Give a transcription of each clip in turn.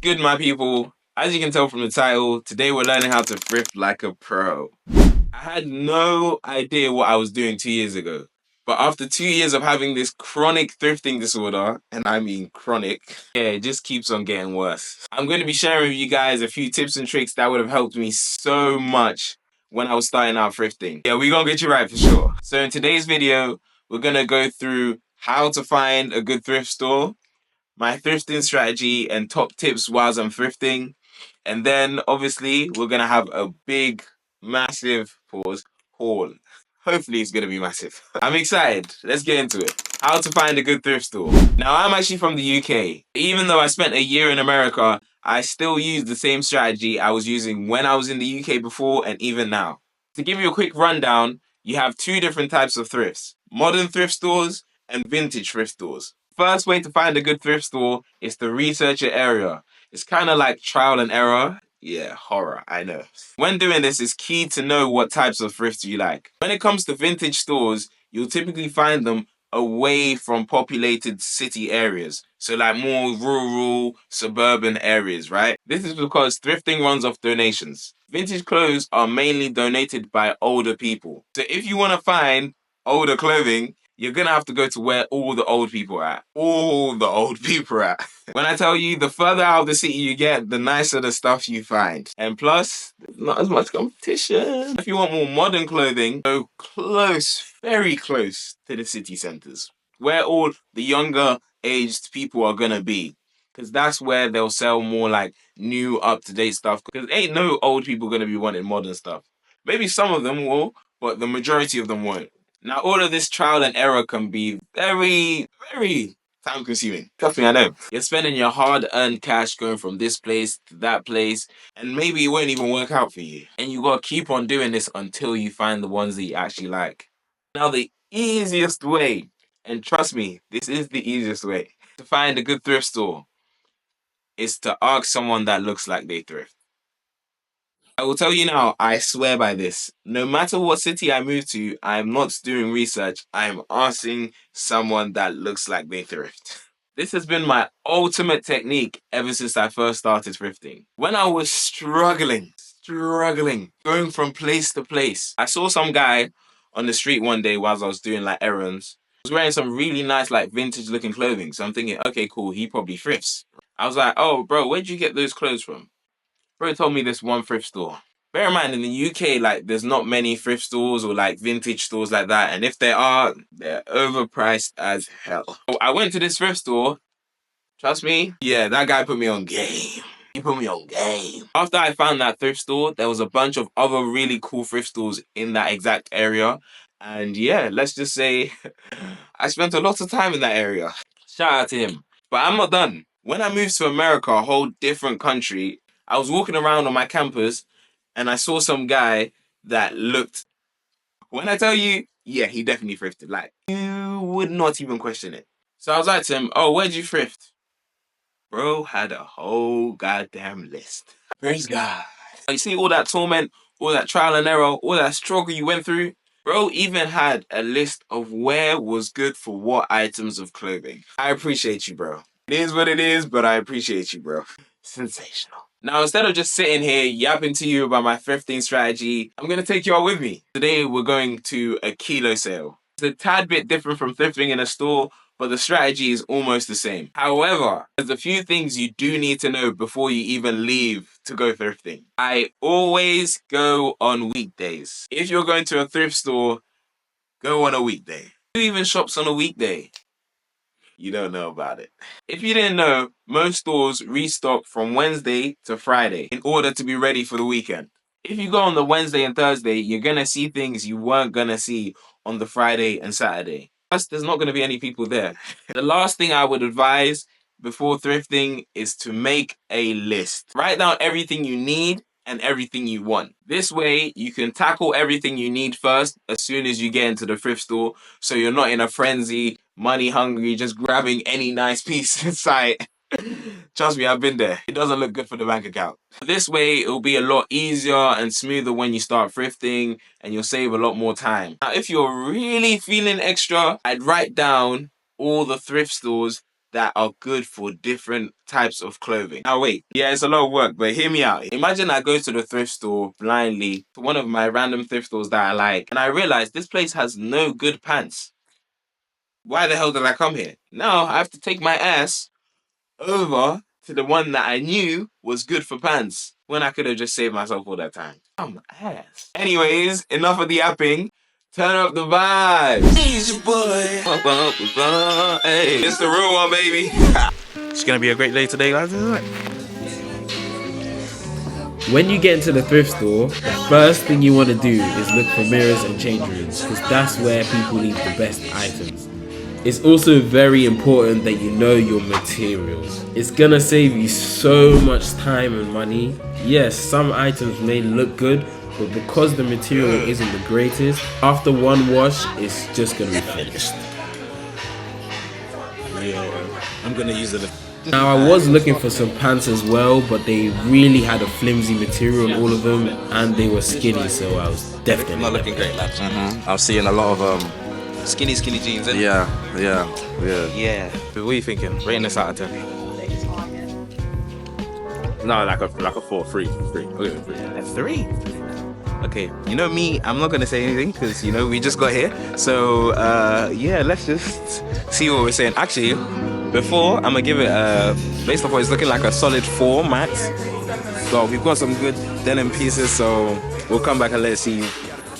good, my people? As you can tell from the title, today we're learning how to thrift like a pro. I had no idea what I was doing 2 years ago. But after 2 years of having this chronic thrifting disorder, and I mean chronic, yeah, it just keeps on getting worse. I'm going to be sharing with you guys a few tips and tricks that would have helped me so much when I was starting out thrifting. Yeah, we're going to get you right for sure. So in today's video, we're going to go through how to find a good thrift store, my thrifting strategy and top tips whilst I'm thrifting. And then obviously we're gonna have a big, massive haul. Hopefully it's gonna be massive. I'm excited. Let's get into it. How to find a good thrift store. Now I'm actually from the UK. Even though I spent a year in America, I still use the same strategy I was using when I was in the UK before and even now. To give you a quick rundown, you have two different types of thrifts: modern thrift stores and vintage thrift stores. First way to find a good thrift store is to research your area. It's kind of like trial and error. Yeah, horror, I know. When doing this, it's key to know what types of thrifts you like. When it comes to vintage stores, you'll typically find them away from populated city areas. So like more rural, suburban areas, right? This is because thrifting runs off donations. Vintage clothes are mainly donated by older people. So if you want to find older clothing, you're gonna have to go to where all the old people are at. All the old people are at. When I tell you, the further out of the city you get, the nicer the stuff you find. And plus, there's not as much competition. If you want more modern clothing, go close, very close to the city centers, where all the younger aged people are gonna be. Because that's where they'll sell more like new, up-to-date stuff. Because ain't no old people gonna be wanting modern stuff. Maybe some of them will, but the majority of them won't. Now, all of this trial and error can be very, very time consuming. Trust me, I know. You're spending your hard-earned cash going from this place to that place, and maybe it won't even work out for you. And you gotta keep on doing this until you find the ones that you actually like. Now, the easiest way, and trust me, this is the easiest way, to find a good thrift store is to ask someone that looks like they thrift. I will tell you now, I swear by this. No matter what city I move to, I'm not doing research. I'm asking someone that looks like they thrift. This has been my ultimate technique ever since I first started thrifting. When I was struggling, going from place to place, I saw some guy on the street one day whilst I was doing like errands. He was wearing some really nice like vintage looking clothing. So I'm thinking, okay, cool, he probably thrifts. I was like, oh bro, where'd you get those clothes from? Bro told me this one thrift store. Bear in mind, in the UK, like, there's not many thrift stores or, like, vintage stores like that. And if there are, they're overpriced as hell. So I went to this thrift store. Trust me. Yeah, that guy put me on game. He put me on game. After I found that thrift store, there was a bunch of other really cool thrift stores in that exact area. And yeah, let's just say I spent a lot of time in that area. Shout out to him. But I'm not done. When I moved to America, a whole different country, I was walking around on my campus and I saw some guy that looked, when I tell you, yeah, he definitely thrifted. Like, you would not even question it. So I was like to him, oh, where'd you thrift? Bro had a whole goddamn list. Praise God. You see all that torment, all that trial and error, all that struggle you went through? Bro even had a list of where was good for what items of clothing. I appreciate you, bro. It is what it is, but I appreciate you, bro. Sensational. Now, instead of just sitting here yapping to you about my thrifting strategy, I'm going to take you all with me. Today, we're going to a kilo sale. It's a tad bit different from thrifting in a store, but the strategy is almost the same. However, there's a few things you do need to know before you even leave to go thrifting. I always go on weekdays. If you're going to a thrift store, go on a weekday. Who even shops on a weekday? You don't know about it. If you didn't know, most stores restock from Wednesday to Friday in order to be ready for the weekend. If you go on the Wednesday and Thursday, you're gonna see things you weren't gonna see on the Friday and Saturday. Plus, there's not gonna be any people there. The last thing I would advise before thrifting is to make a list. Write down everything you need and everything you want. This way, you can tackle everything you need first as soon as you get into the thrift store, so you're not in a frenzy, money hungry, just grabbing any nice piece in sight. Trust me, I've been there. It doesn't look good for the bank account. This way, it'll be a lot easier and smoother when you start thrifting, and you'll save a lot more time. Now, if you're really feeling extra, I'd write down all the thrift stores that are good for different types of clothing. Now wait, yeah, it's a lot of work, but hear me out. Imagine I go to the thrift store blindly, to one of my random thrift stores that I like, and I realize this place has no good pants. Why the hell did I come here? Now I have to take my ass over to the one that I knew was good for pants, when I could have just saved myself all that time. I'm ass. Anyways, enough of the yapping. Turn up the vibes. He's your boy. Hey, it's the real one, baby. It's gonna be a great day today, guys. When you get into the thrift store, the first thing you want to do is look for mirrors and change rooms, because that's where people leave the best items. It's also very important that you know your materials. It's gonna save you so much time and money. Yes, some items may look good, but because the material isn't the greatest, after one wash, it's just gonna be finished. Yeah, I'm gonna use it. Now I was looking for some pants as well, but they really had a flimsy material on all of them, and they were skinny, so I was definitely not looking great, lads. I'm seeing a lot of Skinny jeans, eh? yeah. What are you thinking? Rating this out of 10. No, like a 4, 3. A 3? Okay, you know me, I'm not gonna say anything because you know we just got here. So yeah, let's just see what we're saying. Actually, before I'm gonna give it based off what it's looking like, a solid 4 max. So we've got some good denim pieces, so we'll come back and let's see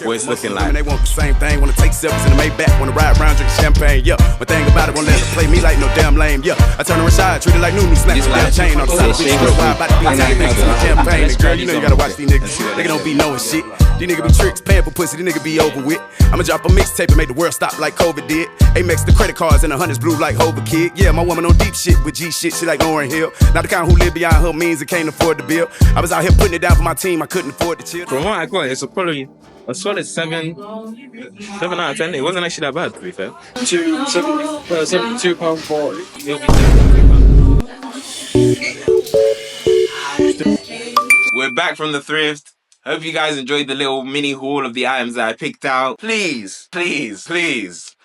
what it's looking like. They want the same thing, wanna take selfies in the Maybach, wanna ride around drinking champagne, yeah. But thing about it, won't let them play me like no damn lame, yeah. I turn her side, treat it like new snap the damn chain on the side of the bitch, real wild, about to be taking niggas in the champagne. And girl, you know you gotta watch these niggas, they don't be knowing shit. These niggas be tricks, paying for pussy, these niggas be over with. I'ma drop a mixtape and make the world stop like COVID did. Amex the credit cards and the hundreds blue like Hover kid. Yeah, my woman on deep shit with G shit, she like Lauryn Hill. Not the kind who live beyond her means and can't afford the bill. I was out here putting it down for my team, I couldn't afford the chill. From what I got, it's probably a solid 7 out of 10. It wasn't actually that bad, to be fair. £72.40. We're back from the thrift. Hope you guys enjoyed the little mini haul of the items that I picked out. Please,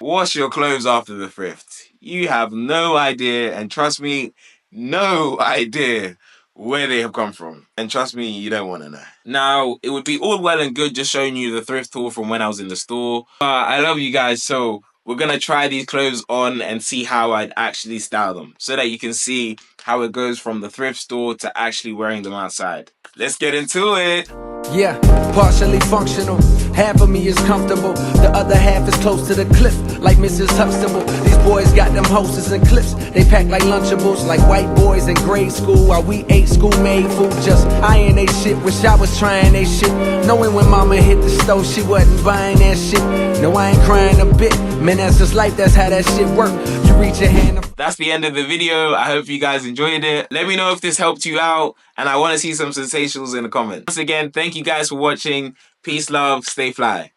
wash your clothes after the thrift. You have no idea, and trust me, no idea where they have come from. And trust me, you don't want to know. Now, it would be all well and good just showing you the thrift tour from when I was in the store. I love you guys, so we're going to try these clothes on and see how I'd actually style them, so that you can see how it goes from the thrift store to actually wearing them outside. Let's get into it. Yeah, partially functional. Half of me is comfortable, the other half is close to the cliff, like Mrs. Huxtable. These boys got them hostess and clips. They pack like Lunchables, like white boys in grade school. While we ate school-made food, just eyeing they shit. Wish I was trying they shit. Knowing when mama hit the stove, she wasn't buying that shit. No, I ain't crying a bit. Man, that's just life, that's how that shit work. You reach your hand up. That's the end of the video. I hope you guys enjoyed it. Let me know if this helped you out, and I want to see some sensationals in the comments. Once again, thank you guys for watching. Peace, love, stay fly.